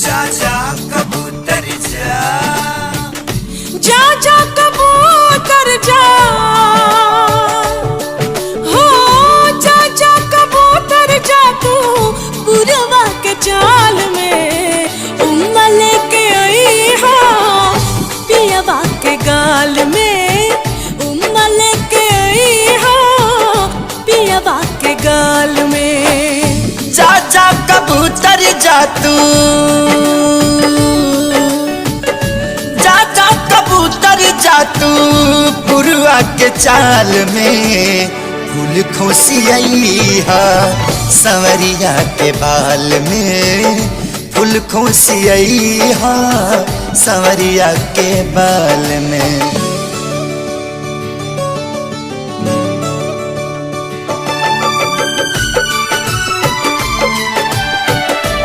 जा जा कबूतर जा, जा जा कबूतर जा, हो जा जा कबूतर जा तू पुरवा के चाल में उम्मा लेके आई हो पियवा के गाल में, उम्मा लेके आई हो पियवा के गाल में। जा जा कबूतर जा तू, जा जा कबूतर जा तू पुरवा के चाल में, फूल खोसियई हा संवरिया के बाल में, फूल खोसियई हा संवरिया के बाल में।